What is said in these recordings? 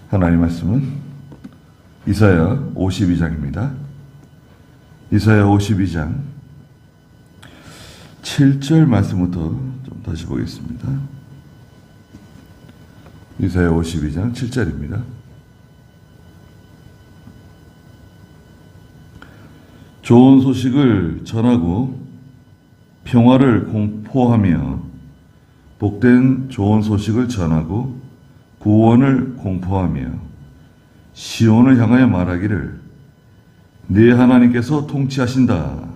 하나님 말씀은 이사야 52장입니다. 이사야 52장 7절 말씀부터 좀 다시 보겠습니다. 이사야 52장 7절입니다. 좋은 소식을 전하고 평화를 공포하며 복된 좋은 소식을 전하고 구원을 공포하며 시온을 향하여 말하기를 네 하나님께서 통치하신다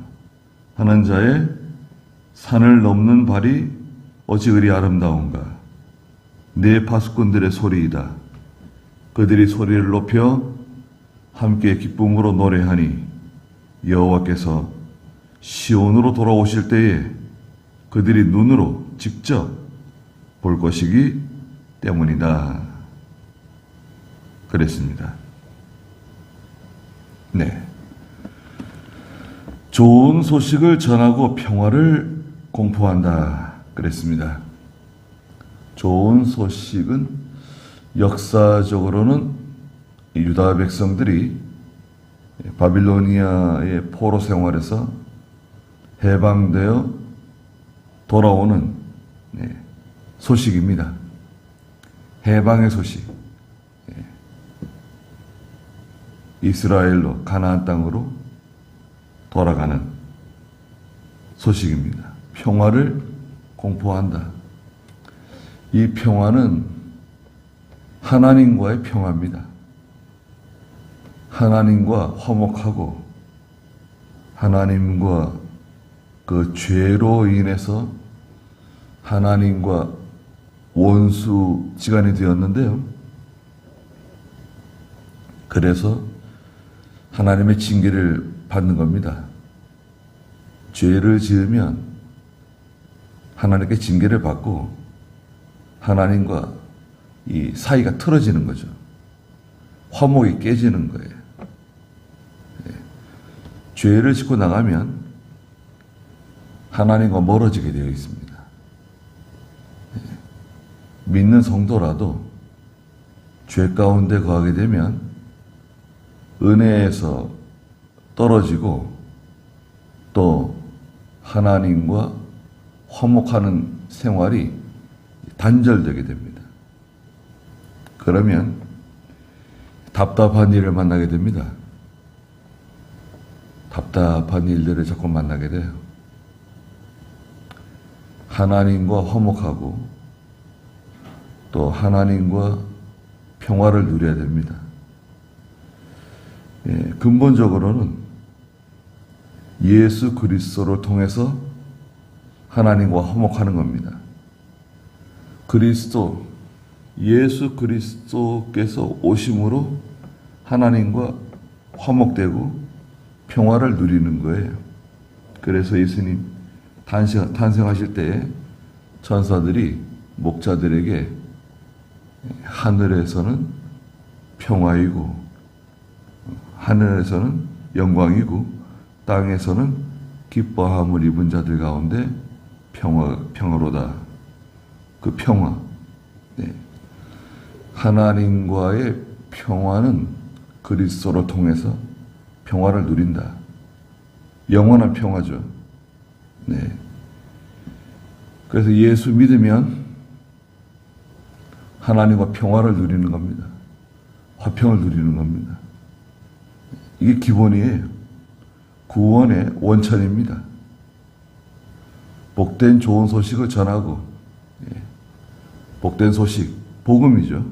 하는 자의 산을 넘는 발이 어찌 그리 아름다운가. 네 파수꾼들의 소리이다. 그들이 소리를 높여 함께 기쁨으로 노래하니 여호와께서 시온으로 돌아오실 때에 그들이 눈으로 직접 볼 것이기 때문이다. 그랬습니다. 네. 좋은 소식을 전하고 평화를 공포한다. 그랬습니다. 좋은 소식은 역사적으로는 유다 백성들이 바빌로니아의 포로 생활에서 해방되어 돌아오는 소식입니다. 해방의 소식. 이스라엘로 가나안 땅으로 돌아가는 소식입니다. 평화를 공포한다. 이 평화는 하나님과의 평화입니다. 하나님과 화목하고 하나님과 그 죄로 인해서 하나님과 원수지간이 되었는데요. 그래서 하나님의 징계를 받는 겁니다. 죄를 지으면 하나님께 징계를 받고 하나님과 이 사이가 틀어지는 거죠. 화목이 깨지는 거예요. 죄를 짓고 나가면 하나님과 멀어지게 되어 있습니다. 믿는 성도라도 죄 가운데 거하게 되면 은혜에서 떨어지고 또 하나님과 화목하는 생활이 단절되게 됩니다. 그러면 답답한 일을 만나게 됩니다. 답답한 일들을 자꾸 만나게 돼요. 하나님과 화목하고 또 하나님과 평화를 누려야 됩니다. 근본적으로는 예수 그리스도를 통해서 하나님과 화목하는 겁니다. 예수 그리스도께서 오심으로 하나님과 화목되고 평화를 누리는 거예요. 그래서 예수님 탄생하실 때에 천사들이 목자들에게 하늘에서는 평화이고 하늘에서는 영광이고 땅에서는 기뻐함을 입은 자들 가운데 평화로다. 그 평화. 하나님과의 평화는 그리스도를 통해서 평화를 누린다. 영원한 평화죠. 그래서 예수 믿으면 하나님과 평화를 누리는 겁니다. 화평을 누리는 겁니다. 이게 기본이에요. 구원의 원천입니다. 복된 좋은 소식을 전하고, 복된 소식, 복음이죠.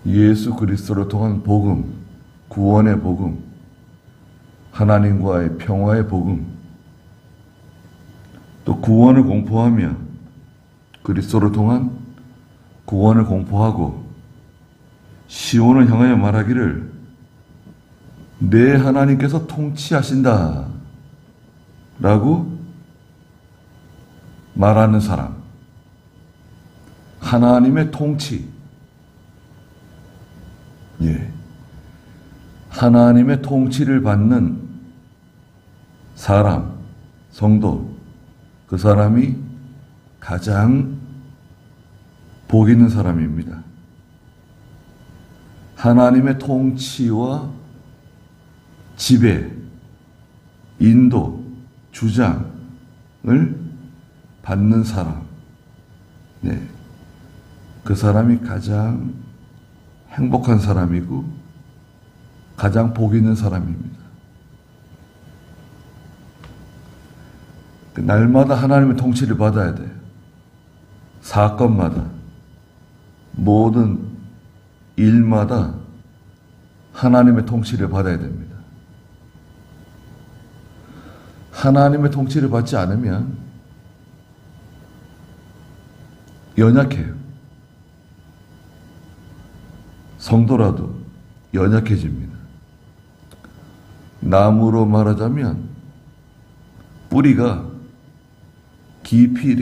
예수 그리스도를 통한 복음, 구원의 복음, 하나님과의 평화의 복음, 또 구원을 공포하며 그리스도를 통한 구원을 공포하고 시온을 향하여 말하기를 내 하나님께서 통치하신다 라고 말하는 사람. 하나님의 통치. 하나님의 통치를 받는 사람, 성도, 그 사람이 가장 복 있는 사람입니다. 하나님의 통치와 지배, 인도, 주장을 받는 사람, 네, 그 사람이 가장 행복한 사람이고 가장 복 있는 사람입니다. 날마다 하나님의 통치를 받아야 돼요. 사건마다, 모든 일마다 하나님의 통치를 받아야 됩니다. 하나님의 통치를 받지 않으면 연약해요. 성도라도 연약해집니다. 나무로 말하자면 뿌리가 깊이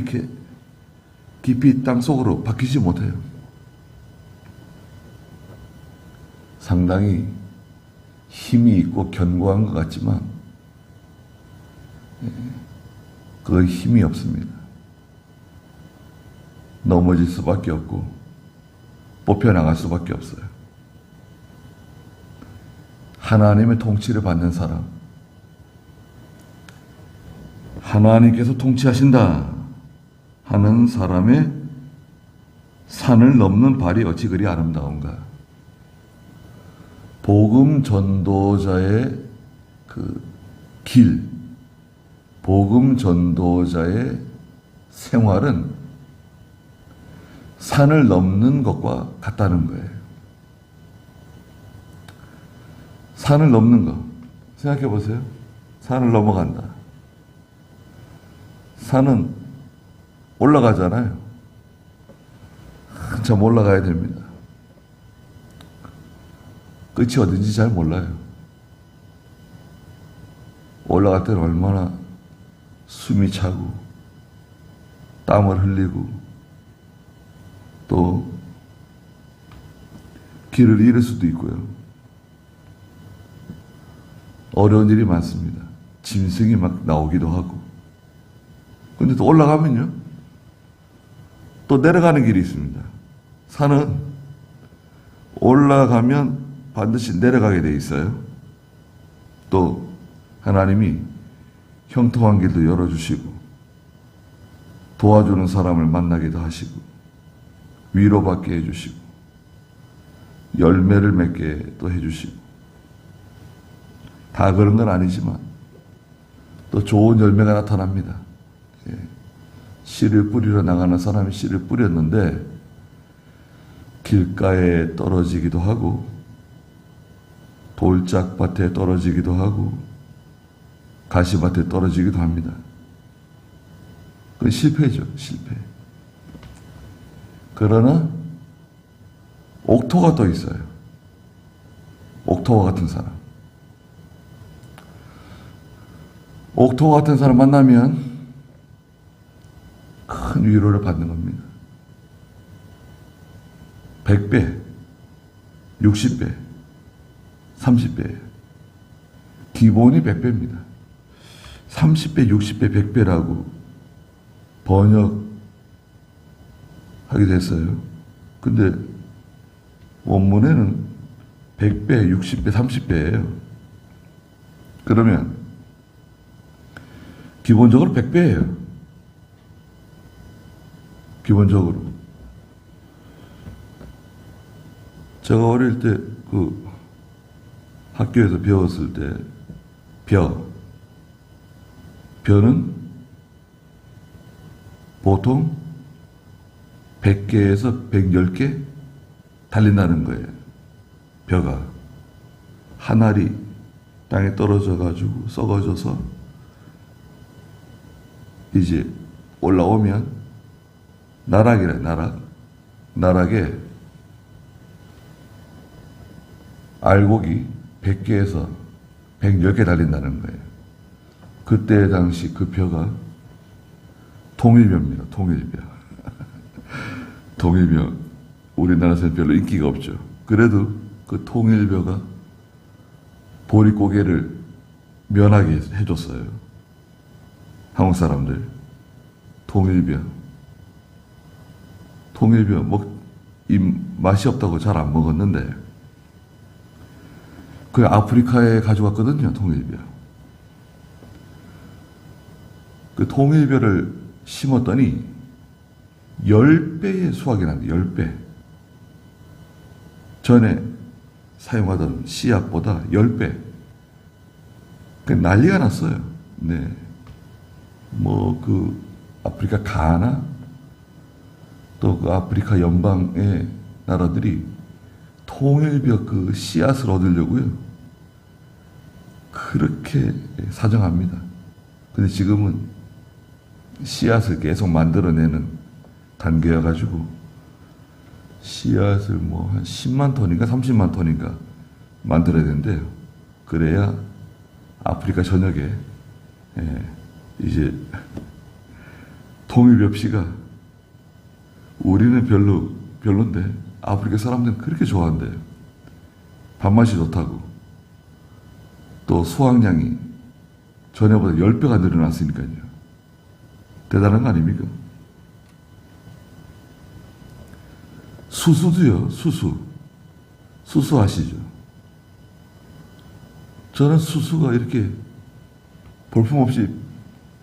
땅속으로 박히지 못해요. 상당히 힘이 있고 견고한 것 같지만 그 힘이 없습니다. 넘어질 수밖에 없고 뽑혀나갈 수밖에 없어요. 하나님의 통치를 받는 사람, 하나님께서 통치하신다 하는 사람의 산을 넘는 발이 어찌 그리 아름다운가. 복음 전도자의 그 길, 복음 전도자의 생활은 산을 넘는 것과 같다는 거예요. 산을 넘는 거 생각해 보세요. 산을 넘어간다. 산은 올라가잖아요. 한참 올라가야 됩니다. 끝이 어딘지 잘 몰라요. 올라갈 때는 얼마나 숨이 차고 땀을 흘리고 또 길을 잃을 수도 있고요. 어려운 일이 많습니다. 짐승이 막 나오기도 하고. 근데 또 올라가면요, 또 내려가는 길이 있습니다. 산은 올라가면 반드시 내려가게 돼 있어요. 또 하나님이 형통한 길도 열어주시고 도와주는 사람을 만나기도 하시고 위로받게 해주시고 열매를 맺게 또 해주시고, 다 그런 건 아니지만 또 좋은 열매가 나타납니다. 씨를 뿌리러 나가는 사람이 씨를 뿌렸는데 길가에 떨어지기도 하고 돌짝밭에 떨어지기도 하고 가시밭에 떨어지기도 합니다. 그건 실패죠, 실패. 그러나 옥토가 또 있어요. 옥토와 같은 사람. 옥토와 같은 사람 만나면 큰 위로를 받는 겁니다. 100배, 60배, 30배. 기본이 100배입니다. 30배, 60배, 100배라고 번역하게 됐어요. 근데 원문에는 100배, 60배, 30배예요. 그러면 기본적으로 100배예요. 기본적으로. 제가 어릴 때 그 학교에서 배웠을 때 벼는 보통 100개에서 110개 달린다는 거예요. 벼가 한 알이 땅에 떨어져 가지고 썩어져서 이제 올라오면 나락이래. 나락에 알곡이 100개에서 110개 달린다는 거예요. 그때 당시 그 벼가 통일벼입니다. 통일벼. 통일벼. 우리나라에서는 별로 인기가 없죠. 그래도 그 통일벼가 보릿고개를 면하게 해줬어요. 한국 사람들. 통일벼 맛이 없다고 잘 안 먹었는데 그 아프리카에 가져갔거든요, 통일벼. 그 통일벼를 심었더니 10배의 수확이 난다, 10배. 전에 사용하던 씨앗보다 10배. 그 난리가 났어요. 네. 아프리카 가나? 또 그 아프리카 연방의 나라들이 통일벼 그 씨앗을 얻으려고요. 그렇게 사정합니다. 근데 지금은 씨앗을 계속 만들어내는 단계여가지고 씨앗을 한 10만 톤인가 30만 톤인가 만들어야 된대요. 그래야 아프리카 전역에 이제 통일벼씨가 우리는 별론데 아프리카 사람들은 그렇게 좋아한대요. 밥맛이 좋다고. 또 수확량이 전에보다 10배가 늘어났으니까요. 대단한 거 아닙니까? 수수도요, 수수. 수수 아시죠? 저는 수수가 이렇게 볼품없이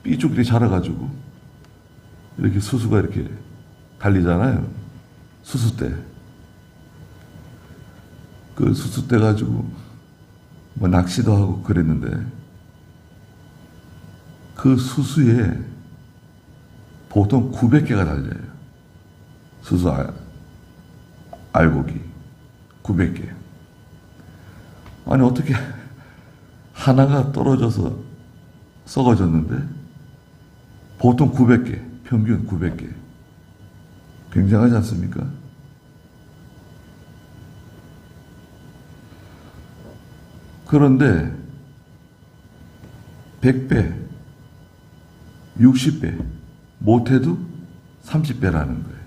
삐죽이 자라가지고 이렇게 수수가 이렇게 달리잖아요. 수수대. 그 수수대 가지고 낚시도 하고 그랬는데 그 수수에 보통 900개가 달려요. 수수 알고기 900개. 아니 어떻게 하나가 떨어져서 썩어졌는데 보통 900개, 평균 900개. 굉장하지 않습니까? 그런데 100배, 60배, 못해도 30배라는 거예요.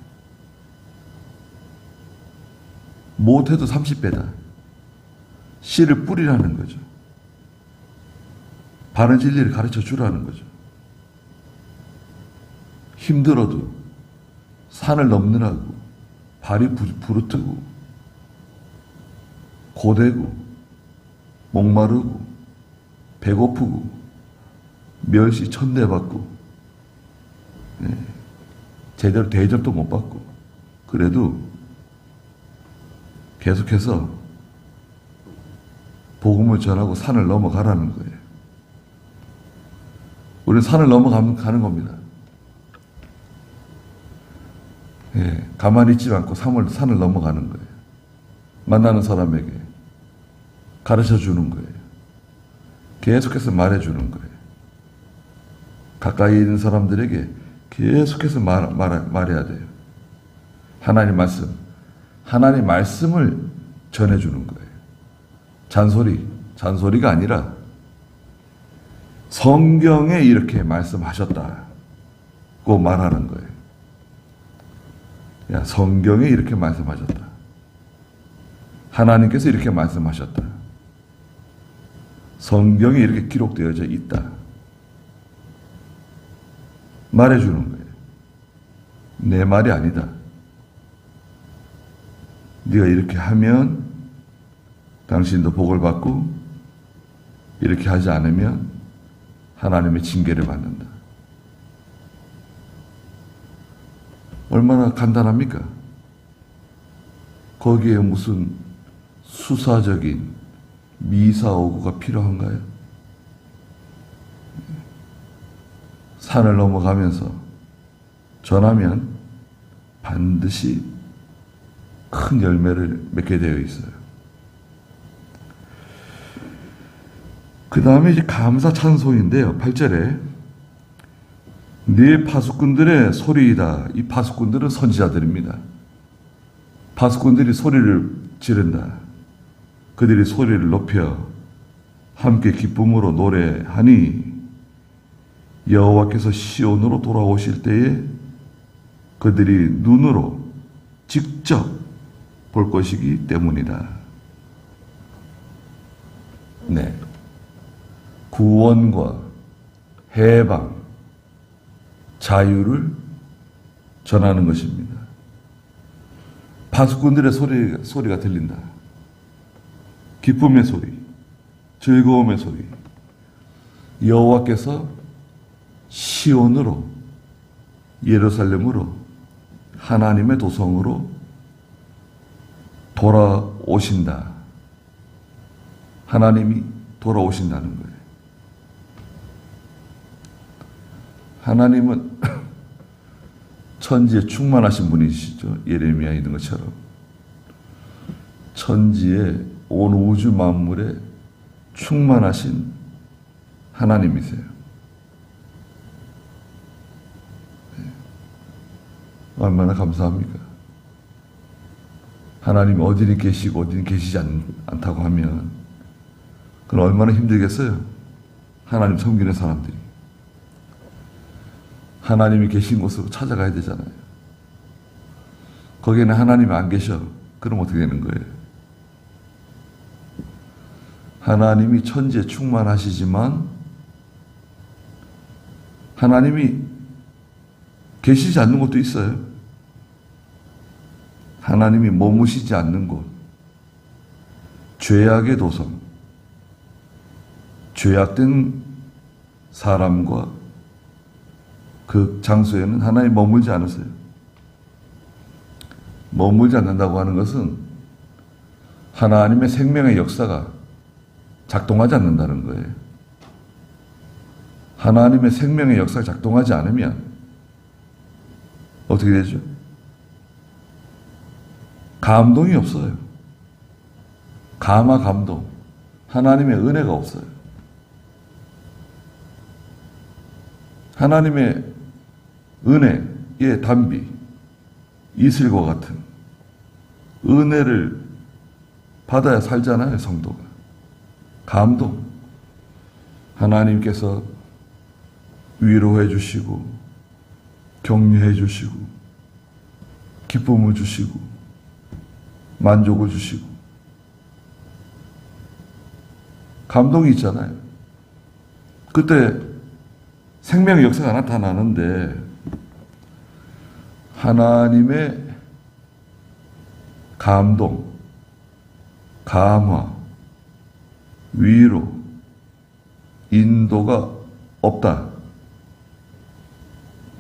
못해도 30배다. 씨를 뿌리라는 거죠. 바른 진리를 가르쳐 주라는 거죠. 힘들어도 산을 넘느라고 발이 부르트고 고되고 목마르고 배고프고 멸시 천대받고 제대로 대접도 못 받고 그래도 계속해서 복음을 전하고 산을 넘어가라는 거예요. 우리는 산을 넘어가는 겁니다. 가만히 있지 않고 산을 넘어가는 거예요. 만나는 사람에게 가르쳐 주는 거예요. 계속해서 말해 주는 거예요. 가까이 있는 사람들에게 계속해서 말해야 돼요. 하나님 말씀을 전해 주는 거예요. 잔소리가 아니라 성경에 이렇게 말씀하셨다고 말하는 거예요. 야, 성경에 이렇게 말씀하셨다. 하나님께서 이렇게 말씀하셨다. 성경에 이렇게 기록되어져 있다. 말해주는 거예요. 내 말이 아니다. 네가 이렇게 하면 당신도 복을 받고 이렇게 하지 않으면 하나님의 징계를 받는다. 얼마나 간단합니까? 거기에 무슨 수사적인 미사오구가 필요한가요? 산을 넘어가면서 전하면 반드시 큰 열매를 맺게 되어 있어요. 그 다음에 이제 감사 찬송인데요. 8절에 네 파수꾼들의 소리이다. 이 파수꾼들은 선지자들입니다. 파수꾼들이 소리를 지른다. 그들이 소리를 높여 함께 기쁨으로 노래하니 여호와께서 시온으로 돌아오실 때에 그들이 눈으로 직접 볼 것이기 때문이다. 네. 구원과 해방, 자유를 전하는 것입니다. 파수꾼들의 소리가 들린다. 기쁨의 소리, 즐거움의 소리. 여호와께서 시온으로, 예루살렘으로, 하나님의 도성으로 돌아오신다. 하나님이 돌아오신다는 거예요. 하나님은 천지에 충만하신 분이시죠. 예레미야에 있는 것처럼. 천지에 온 우주 만물에 충만하신 하나님이세요. 얼마나 감사합니까? 하나님이 어디に계시고 어디に계시지 않다고 하면 그건 얼마나 힘들겠어요? 하나님 섬기는 사람들이. 하나님이 계신 곳으로 찾아가야 되잖아요. 거기에는 하나님이 안 계셔. 그럼 어떻게 되는 거예요? 하나님이 천지에 충만하시지만 하나님이 계시지 않는 곳도 있어요. 하나님이 머무시지 않는 곳, 죄악의 도성, 죄악된 사람과 그 장소에는 하나님이 머물지 않으세요. 머물지 않는다고 하는 것은 하나님의 생명의 역사가 작동하지 않는다는 거예요. 하나님의 생명의 역사가 작동하지 않으면 어떻게 되죠? 감동이 없어요. 감동. 하나님의 은혜가 없어요. 하나님의 은혜의 단비, 이슬과 같은 은혜를 받아야 살잖아요, 성도가. 감동. 하나님께서 위로해 주시고, 격려해 주시고, 기쁨을 주시고, 만족을 주시고. 감동이 있잖아요. 그때 생명의 역사가 나타나는데 하나님의 감동, 감화, 위로, 인도가 없다.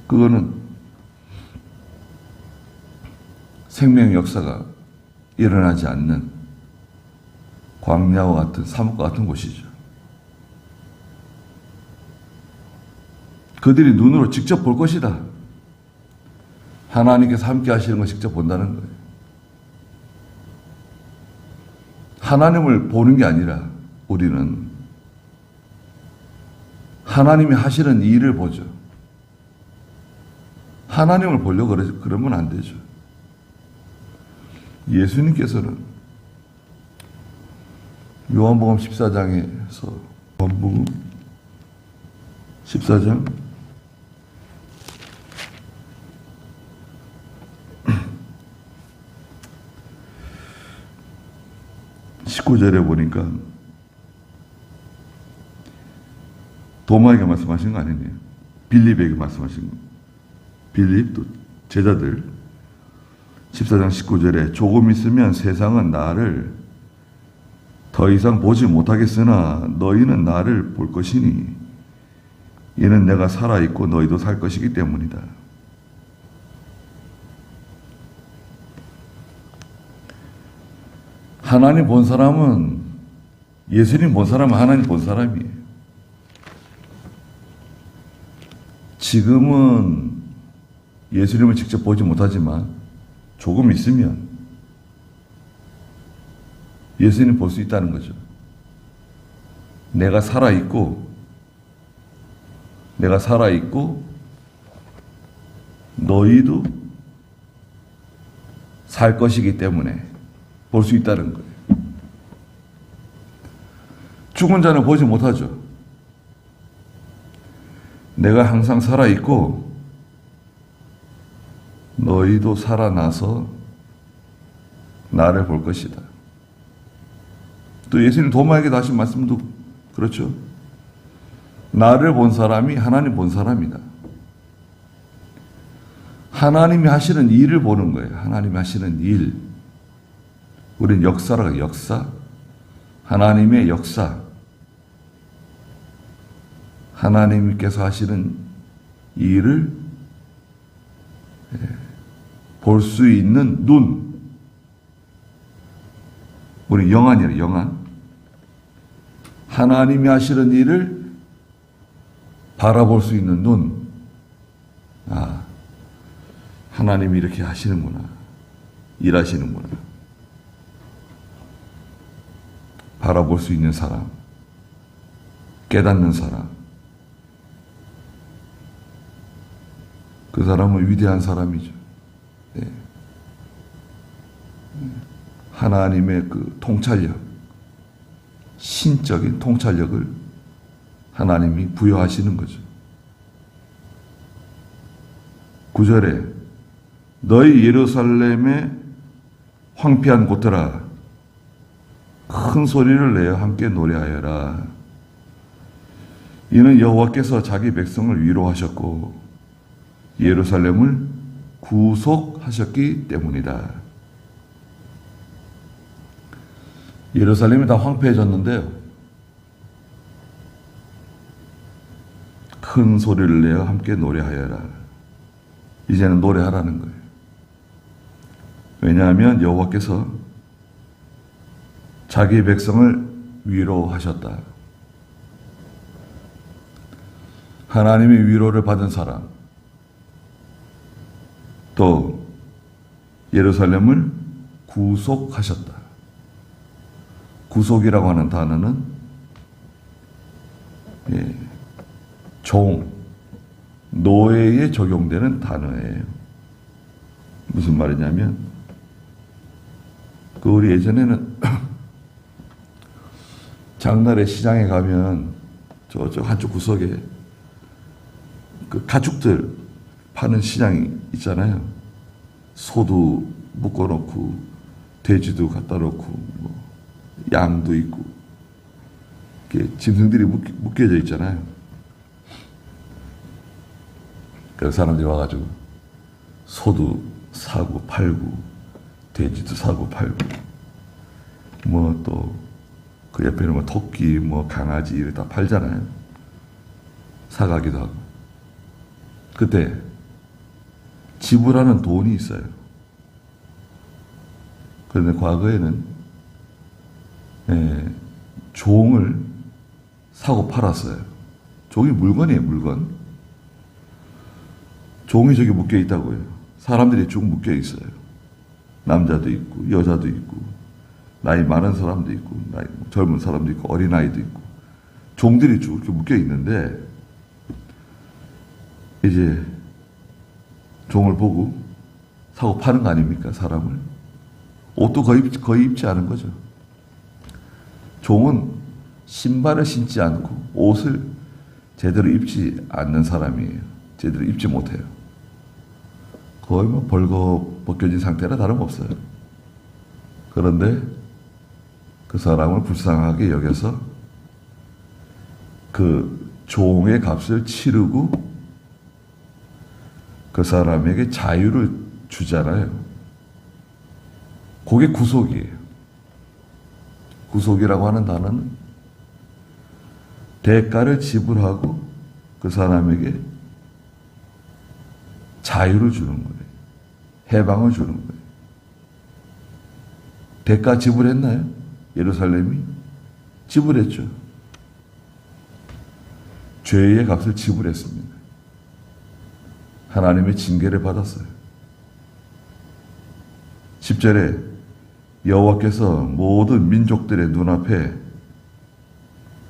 그거는 생명의 역사가 일어나지 않는 광야와 같은 사뭇과 같은 곳이죠. 그들이 눈으로 직접 볼 것이다. 하나님께서 함께 하시는 걸 직접 본다는 거예요. 하나님을 보는 게 아니라 우리는 하나님이 하시는 일을 보죠. 하나님을 보려고 그러면 안 되죠. 예수님께서는 요한복음 14장에서 요한복음 14장 19절에 보니까 도마에게 말씀하신 거 아니에요. 빌립에게 말씀하신 거. 빌립 또 제자들 14장 19절에 조금 있으면 세상은 나를 더 이상 보지 못하겠으나 너희는 나를 볼 것이니 이는 내가 살아있고 너희도 살 것이기 때문이다. 하나님 본 사람은, 예수님 본 사람은 하나님 본 사람이에요. 지금은 예수님을 직접 보지 못하지만 조금 있으면 예수님 볼 수 있다는 거죠. 내가 살아있고 너희도 살 것이기 때문에 볼 수 있다는 거예요. 죽은 자는 보지 못하죠. 내가 항상 살아있고 너희도 살아나서 나를 볼 것이다. 또 예수님 도마에게도 하신 말씀도 그렇죠. 나를 본 사람이 하나님 본 사람이다. 하나님이 하시는 일을 보는 거예요. 하나님이 하시는 일. 우리는 역사라고 역사. 하나님의 역사. 하나님께서 하시는 일을 볼 수 있는 눈. 우리 영안이에요, 영안. 하나님이 하시는 일을 바라볼 수 있는 눈. 아, 하나님이 이렇게 하시는구나. 일하시는구나. 바라볼 수 있는 사람. 깨닫는 사람. 그 사람은 위대한 사람이죠. 네. 하나님의 그 통찰력, 신적인 통찰력을 하나님이 부여하시는 거죠. 9절에 너희 예루살렘의 황폐한 곳들아 큰 소리를 내어 함께 노래하여라. 이는 여호와께서 자기 백성을 위로하셨고 예루살렘을 구속하셨기 때문이다. 예루살렘이 다 황폐해졌는데요. 큰 소리를 내어 함께 노래하여라. 이제는 노래하라는 거예요. 왜냐하면 여호와께서 자기 백성을 위로하셨다. 하나님의 위로를 받은 사람, 또 예루살렘을 구속하셨다. 구속이라고 하는 단어는 종, 노예에 적용되는 단어예요. 무슨 말이냐면 우리 예전에는 장날에 시장에 가면 저쪽 한쪽 구석에 그 가축들 파는 시장이 있잖아요. 소도 묶어놓고 돼지도 갖다 놓고 뭐 양도 있고 이렇게 짐승들이 묶여져 있잖아요. 그래서 사람들이 와가지고 소도 사고 팔고 돼지도 사고 팔고 뭐 또 그 옆에는 뭐 토끼 뭐 강아지 이렇게 다 팔잖아요. 사가기도 하고. 그때 지불하는 돈이 있어요. 그런데 과거에는 종을 사고 팔았어요. 종이 물건이에요, 물건. 종이 저기 묶여 있다고요. 사람들이 쭉 묶여 있어요. 남자도 있고 여자도 있고 나이 많은 사람도 있고 나이 젊은 사람도 있고 어린아이도 있고 종들이 쭉 이렇게 묶여 있는데 이제 종을 보고 사고 파는 거 아닙니까? 사람을. 옷도 거의 입지 않은 거죠. 종은 신발을 신지 않고 옷을 제대로 입지 않는 사람이에요. 제대로 입지 못해요. 거의 뭐 벌거벗겨진 상태라 다름없어요. 그런데 그 사람을 불쌍하게 여겨서 그 종의 값을 치르고 그 사람에게 자유를 주잖아요. 그게 구속이에요. 구속이라고 하는 단어는 대가를 지불하고 그 사람에게 자유를 주는 거예요. 해방을 주는 거예요. 대가 지불했나요? 예루살렘이? 지불했죠. 죄의 값을 지불했습니다. 하나님의 징계를 받았어요. 10절에 여호와께서 모든 민족들의 눈앞에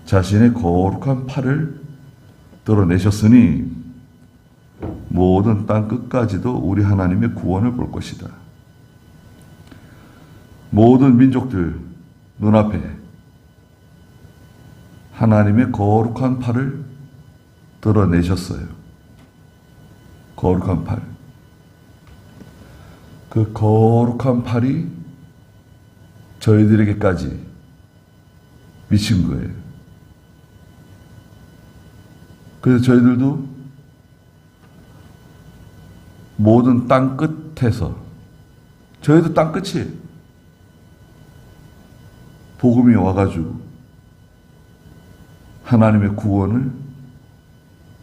자신의 거룩한 팔을 드러내셨으니 모든 땅 끝까지도 우리 하나님의 구원을 볼 것이다. 모든 민족들 눈앞에 하나님의 거룩한 팔을 드러내셨어요. 거룩한 팔. 그 거룩한 팔이 저희들에게까지 미친 거예요. 그래서 저희들도 모든 땅 끝에서 저희도 땅 끝이에요. 복음이 와가지고 하나님의 구원을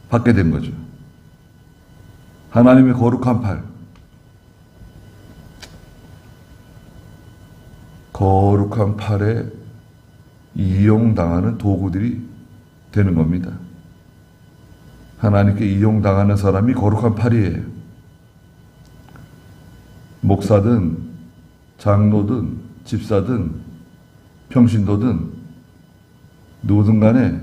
받게 된 거죠. 하나님의 거룩한 팔. 거룩한 팔에 이용당하는 도구들이 되는 겁니다. 하나님께 이용당하는 사람이 거룩한 팔이에요. 목사든 장로든 집사든 평신도든 누구든 간에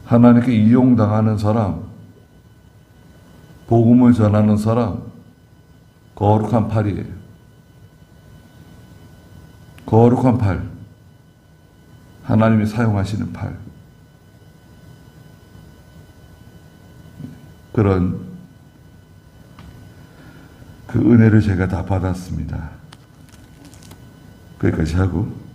하나님께 이용당하는 사람, 복음을 전하는 사람, 거룩한 팔이에요. 거룩한 팔, 하나님이 사용하시는 팔. 그런 그 은혜를 제가 다 받았습니다. 거기까지 하고